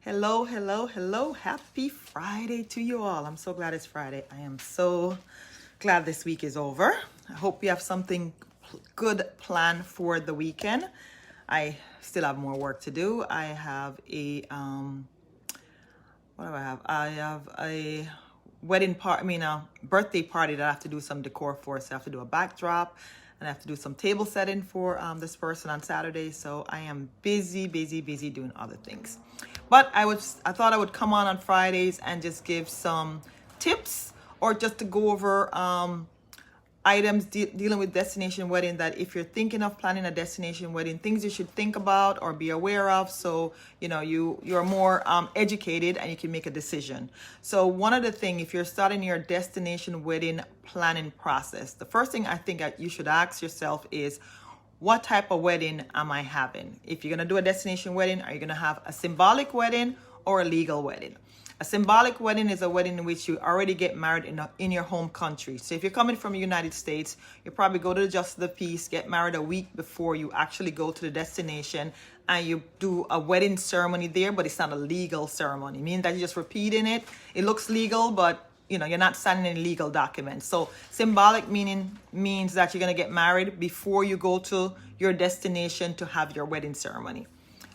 Hello, hello, hello. Happy Friday to you all. I'm so glad it's Friday. I am so glad this week is over. I hope you have something good planned for the weekend. I still have more work to do. I have what do I have? I have a wedding party, a birthday party that I have to do some decor for. So I have to do a backdrop and I have to do some table setting for this person on Saturday. So I am busy doing other things. But I thought I would come on Fridays and just give some tips or just to go over items dealing with destination wedding, that if you're thinking of planning a destination wedding, things you should think about or be aware of, so you're more educated and you can make a decision. So one of the things, if you're starting your destination wedding planning process, the first thing I think that you should ask yourself is, what type of wedding am I having? If you're going to do a destination wedding, are you going to have a symbolic wedding or a legal wedding? A symbolic wedding is a wedding in which you already get married in your home country. So if you're coming from the United States, you probably go to the Justice of the Peace, get married a week before you actually go to the destination, and you do a wedding ceremony there, but it's not a legal ceremony. Meaning that you're just repeating it. It looks legal, but you're not signing any legal documents. So symbolic means that you're going to get married before you go to your destination to have your wedding ceremony.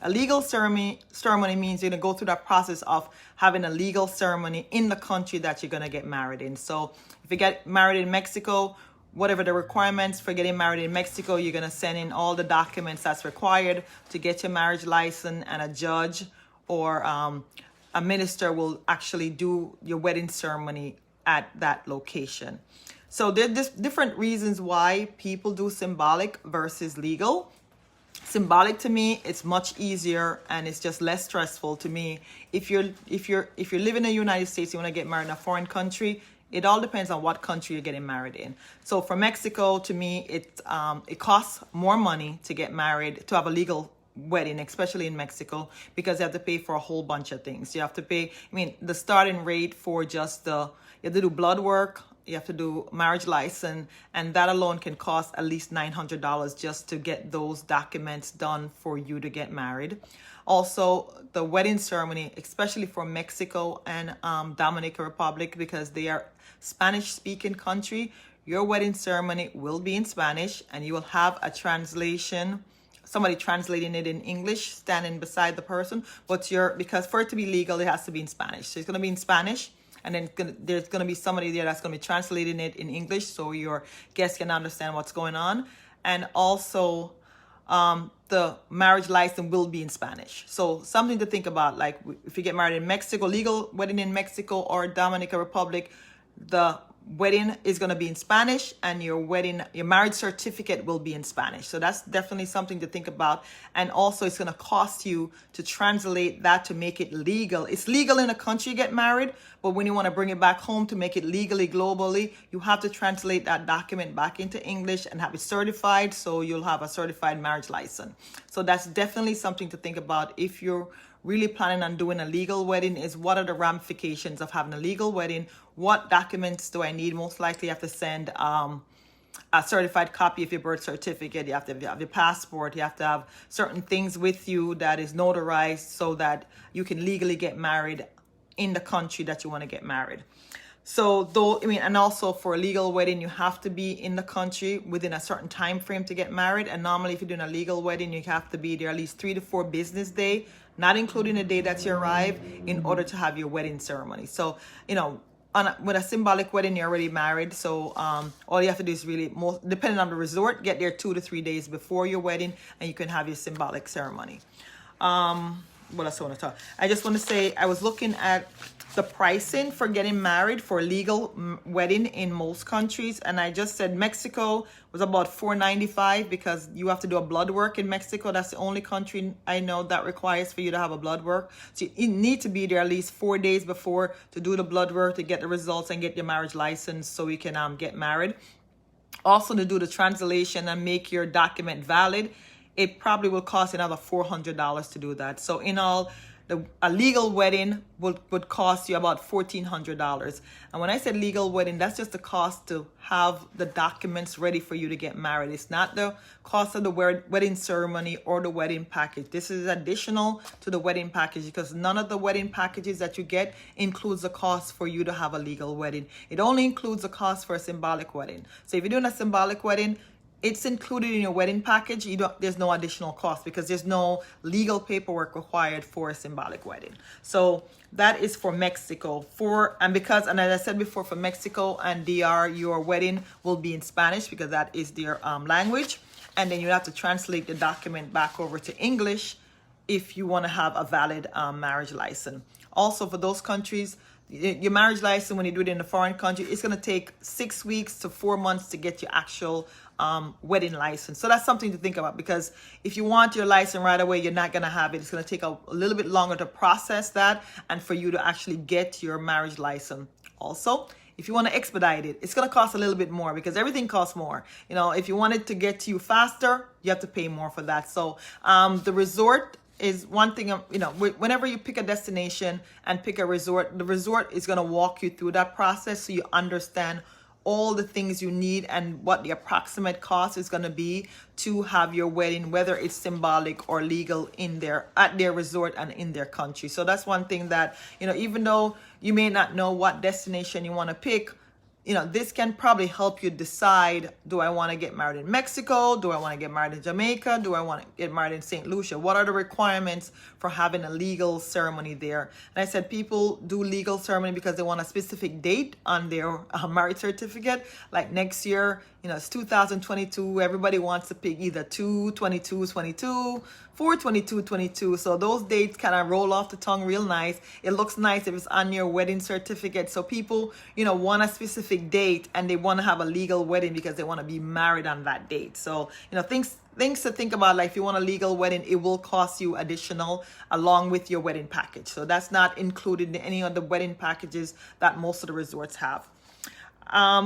A legal ceremony means you're going to go through that process of having a legal ceremony in the country that you're going to get married in. So if you get married in Mexico, whatever the requirements for getting married in Mexico, you're going to send in all the documents that's required to get your marriage license, and a judge or a minister will actually do your wedding ceremony at that location. So there's different reasons why people do symbolic versus legal. Symbolic, to me, it's much easier and it's just less stressful to me. If you live in the United States, you want to get married in a foreign country, it all depends on what country you're getting married in. So for Mexico, to me, it costs more money to get married, to have a legal wedding, especially in Mexico, because you have to pay for a whole bunch of things. You have to pay, the starting rate for just you have to do blood work, you have to do marriage license, and that alone can cost at least $900 just to get those documents done for you to get married. Also, the wedding ceremony, especially for Mexico and Dominican Republic, because they are Spanish-speaking country, your wedding ceremony will be in Spanish, and you will have a translation, somebody translating it in English, standing beside the person. But because for it to be legal, it has to be in Spanish. So it's going to be in Spanish. And then there's going to be somebody there that's going to be translating it in English so your guests can understand what's going on. And also, the marriage license will be in Spanish. So something to think about, like if you get married in Mexico, legal wedding in Mexico or Dominican Republic, the wedding is going to be in Spanish, and your marriage certificate will be in Spanish. So that's definitely something to think about. And also, it's going to cost you to translate that to make it legal. It's legal in a country you get married, but when you want to bring it back home to make it legally globally, you have to translate that document back into English and have it certified, so you'll have a certified marriage license. So that's definitely something to think about if you're really planning on doing a legal wedding. Is what are the ramifications of having a legal wedding? What documents do I need? Most likely you have to send a certified copy of your birth certificate. You have to have your passport. You have to have certain things with you that is notarized so that you can legally get married in the country that you want to get married. So and also for a legal wedding, you have to be in the country within a certain time frame to get married. And normally if you're doing a legal wedding, you have to be there at least 3 to 4 business days, not including the day that you arrive, in order to have your wedding ceremony. So, with a symbolic wedding, you're already married. So all you have to do is really, depending on the resort, get there 2 to 3 days before your wedding, and you can have your symbolic ceremony. What else I want to talk? I just want to say, I was looking at the pricing for getting married for a legal wedding in most countries, and I just said Mexico was about $495 because you have to do a blood work in Mexico. That's the only country I know that requires for you to have a blood work. So you need to be there at least 4 days before to do the blood work, to get the results and get your marriage license so you can get married. Also, to do the translation and make your document valid, it probably will cost another $400 to do that. So in all, a legal wedding would cost you about $1,400. And when I said legal wedding, that's just the cost to have the documents ready for you to get married. It's not the cost of the wedding ceremony or the wedding package. This is additional to the wedding package, because none of the wedding packages that you get includes the cost for you to have a legal wedding. It only includes the cost for a symbolic wedding. So if you're doing a symbolic wedding, it's included in your wedding package. There's no additional cost, because there's no legal paperwork required for a symbolic wedding. So that is for Mexico. And as I said before, for Mexico and DR, your wedding will be in Spanish, because that is their language. And then you have to translate the document back over to English if you want to have a valid marriage license. Also, for those countries, your marriage license, when you do it in a foreign country, it's going to take 6 weeks to 4 months to get your actual wedding license. So that's something to think about, because if you want your license right away, you're not going to have it. It's going to take a little bit longer to process that and for you to actually get your marriage license. Also, if you want to expedite it, it's going to cost a little bit more, because everything costs more. If you want it to get to you faster, you have to pay more for that. So the resort is one thing. Whenever you pick a destination and pick a resort, the resort is going to walk you through that process, so you understand all the things you need and what the approximate cost is going to be to have your wedding, whether it's symbolic or legal, at their resort and in their country. So that's one thing that, even though you may not know what destination you want to pick, this can probably help you decide, do I want to get married in Mexico? Do I want to get married in Jamaica? Do I want to get married in St. Lucia? What are the requirements for having a legal ceremony there? And I said people do legal ceremony because they want a specific date on their marriage certificate. Like next year, it's 2022. Everybody wants to pick either 2/22/22, 4/22/22. So those dates kind of roll off the tongue real nice. It looks nice if it's on your wedding certificate. So people, want a specific date, and they want to have a legal wedding because they want to be married on that date. So, things to think about, like if you want a legal wedding, it will cost you additional along with your wedding package. So that's not included in any of the wedding packages that most of the resorts have.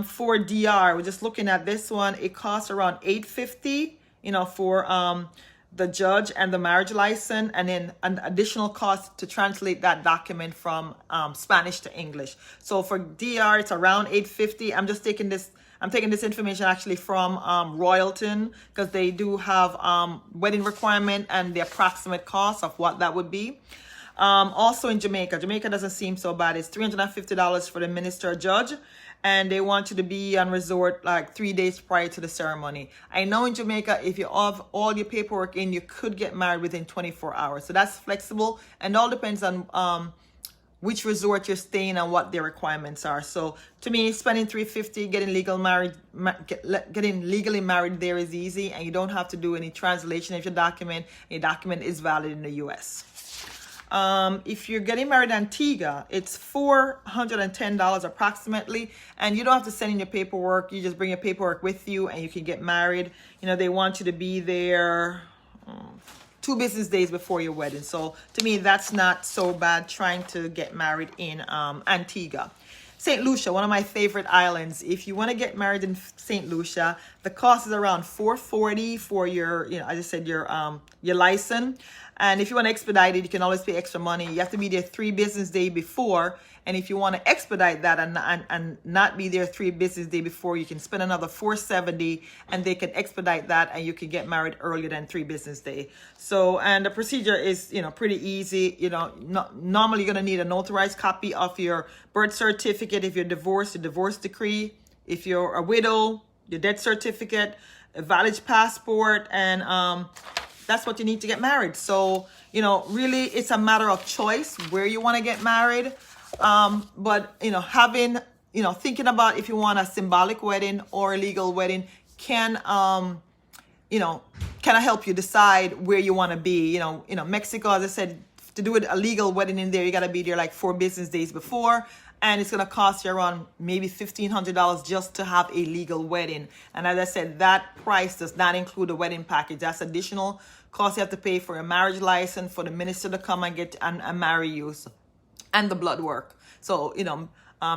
For DR, we're just looking at this one. It costs around $850, for the judge and the marriage license, and then an additional cost to translate that document from Spanish to English. So for DR, it's around $850. I'm taking this information actually from Royalton, because they do have wedding requirement and the approximate cost of what that would be. Also in Jamaica doesn't seem so bad. It's $350 for the minister judge, and they want you to be on resort like 3 days prior to the ceremony. I know in Jamaica, if you have all your paperwork in, you could get married within 24 hours. So that's flexible, and all depends on which resort you're staying and what their requirements are. So to me, spending $350 getting legally married there is easy, and you don't have to do any translation of your document. Your document is valid in the US. If you're getting married in Antigua, it's $410 approximately, and you don't have to send in your paperwork. You just bring your paperwork with you and you can get married. They want you to be there 2 business days before your wedding. So to me, that's not so bad trying to get married in Antigua. St. Lucia, one of my favorite islands. If you want to get married in St. Lucia, the cost is around $440 for your, as I said, your license. And if you want to expedite it, you can always pay extra money. You have to be there 3 business days before. And if you want to expedite that and not be there 3 business days before, you can spend another $470, and they can expedite that, and you can get married earlier than 3 business days. So, and the procedure is, pretty easy. Normally you're going to need a notarized copy of your birth certificate. If you're divorced, a divorce decree. If you're a widow, your death certificate, a valid passport, and that's what you need to get married. So, really it's a matter of choice where you want to get married. But, having, thinking about if you want a symbolic wedding or a legal wedding can, kind of help you decide where you want to be. Mexico, as I said, to do a legal wedding in there, you got to be there like 4 business days before. And it's going to cost you around maybe $1,500 just to have a legal wedding. And as I said, that price does not include the wedding package. That's additional cost you have to pay for a marriage license, for the minister to come and get and marry you, and the blood work. So,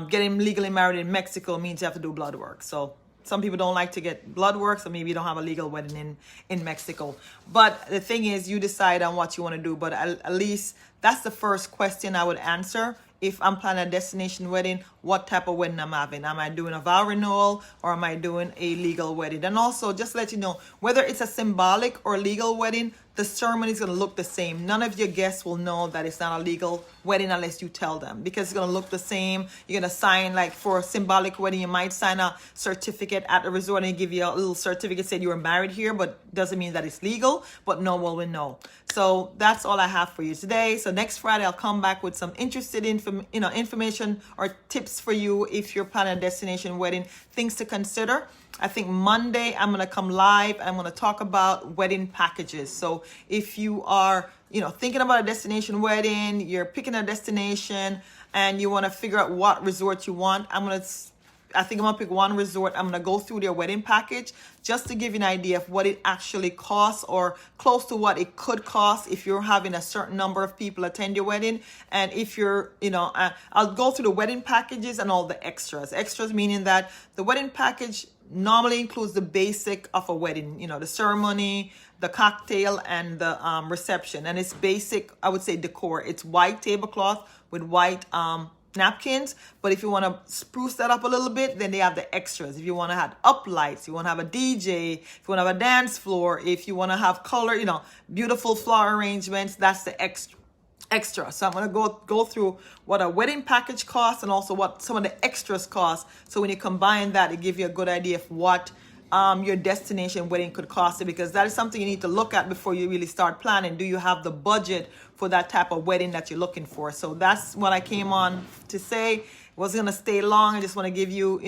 getting legally married in Mexico means you have to do blood work. So some people don't like to get blood work, so maybe you don't have a legal wedding in Mexico. But the thing is, you decide on what you want to do. But at least that's the first question I would answer. If I'm planning a destination wedding, what type of wedding I'm having? Am I doing a vow renewal or am I doing a legal wedding? And also, just to let you know, whether it's a symbolic or legal wedding, the ceremony is going to look the same. None of your guests will know that it's not a legal wedding unless you tell them, because it's going to look the same. You're going to sign, like for a symbolic wedding, you might sign a certificate at the resort and give you a little certificate saying you were married here, but doesn't mean that it's legal, but no one will know. So that's all I have for you today. So next Friday, I'll come back with some interested information or tips for you if you're planning a destination wedding, things to consider. I think Monday I'm going to come live. I'm going to talk about wedding packages. So if you are, thinking about a destination wedding, you're picking a destination and you want to figure out what resort you want, I think I'm going to pick one resort. I'm going to go through their wedding package just to give you an idea of what it actually costs, or close to what it could cost if you're having a certain number of people attend your wedding. And if you're, I'll go through the wedding packages and all the extras. Extras meaning that the wedding package normally includes the basic of a wedding, the ceremony, the cocktail, and the reception. And it's basic, I would say, decor. It's white tablecloth with white napkins. But if you want to spruce that up a little bit, then they have the extras. If you want to have up lights, you want to have a DJ, if you want to have a dance floor, if you want to have color, beautiful flower arrangements, that's the extra. So I'm going to go through what a wedding package costs and also what some of the extras cost. So when you combine that, it gives you a good idea of what your destination wedding could cost you, because that is something you need to look at before you really start planning. Do you have the budget for that type of wedding that you're looking for? So that's what I came on to say. It wasn't going to stay long. I just want to give you,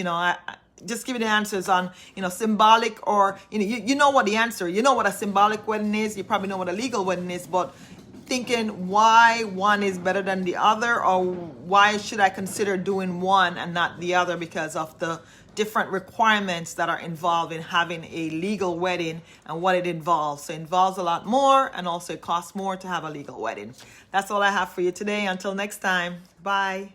just give you the answers on, symbolic, or, you know what the answer, what a symbolic wedding is. You probably know what a legal wedding is, but thinking why one is better than the other, or why should I consider doing one and not the other because of the different requirements that are involved in having a legal wedding and what it involves. So it involves a lot more, and also it costs more to have a legal wedding. That's all I have for you today. Until next time, bye.